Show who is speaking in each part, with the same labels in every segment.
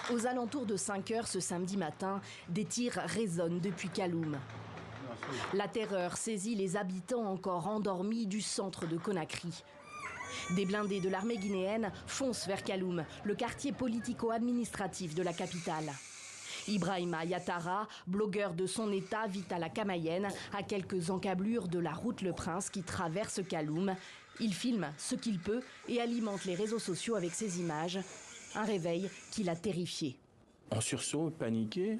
Speaker 1: Aux alentours de 5 heures ce samedi matin, des tirs résonnent depuis Kaloum. La terreur saisit les habitants encore endormis du centre de Conakry. Des blindés de l'armée guinéenne foncent vers Kaloum, le quartier politico-administratif de la capitale. Ibrahima Yattara, blogueur de son état, vit à la Kamayenne, à quelques encablures de la route Le Prince qui traverse Kaloum. Il filme ce qu'il peut et alimente les réseaux sociaux avec ses images. Un réveil qui l'a terrifié.
Speaker 2: En sursaut, paniqué,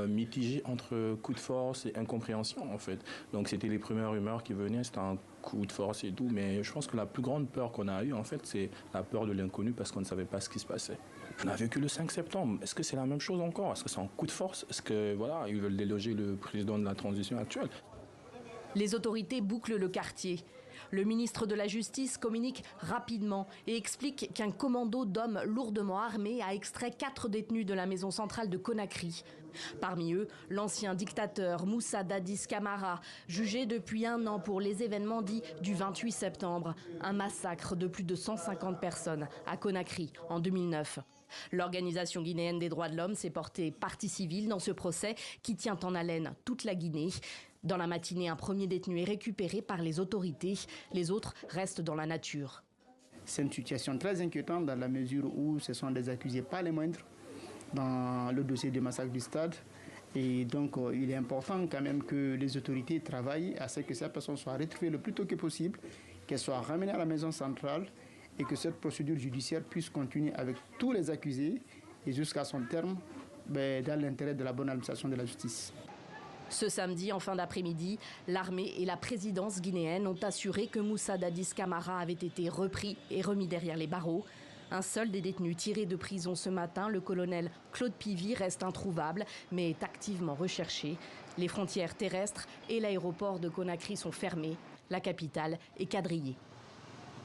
Speaker 2: mitigé entre coup de force et incompréhension en fait. Donc c'était les premières rumeurs qui venaient, c'était un coup de force et tout. Mais je pense que la plus grande peur qu'on a eue en fait, c'est la peur de l'inconnu parce qu'on ne savait pas ce qui se passait. On a vécu le 5 septembre. Est-ce que c'est la même chose encore? Est-ce que c'est un coup de force? Est-ce que voilà, ils veulent déloger le président de la transition actuelle?
Speaker 1: Les autorités bouclent le quartier. Le ministre de la Justice communique rapidement et explique qu'un commando d'hommes lourdement armés a extrait 4 détenus de la maison centrale de Conakry. Parmi eux, l'ancien dictateur Moussa Dadis Camara, jugé depuis 1 an pour les événements dits du 28 septembre, un massacre de plus de 150 personnes à Conakry en 2009. L'Organisation guinéenne des droits de l'homme s'est portée partie civile dans ce procès qui tient en haleine toute la Guinée. Dans la matinée, un premier détenu est récupéré par les autorités. Les autres restent dans la nature.
Speaker 3: C'est une situation très inquiétante dans la mesure où ce sont des accusés pas les moindres dans le dossier du massacre du stade. Et donc, il est important quand même que les autorités travaillent à ce que ces personnes soient retrouvées le plus tôt que possible, qu'elles soient ramenées à la maison centrale et que cette procédure judiciaire puisse continuer avec tous les accusés et jusqu'à son terme dans l'intérêt de la bonne administration de la justice.
Speaker 1: Ce samedi, en fin d'après-midi, l'armée et la présidence guinéenne ont assuré que Moussa Dadis Camara avait été repris et remis derrière les barreaux. Un seul des détenus tirés de prison ce matin, le colonel Claude Pivy, reste introuvable, mais est activement recherché. Les frontières terrestres et l'aéroport de Conakry sont fermés. La capitale est quadrillée.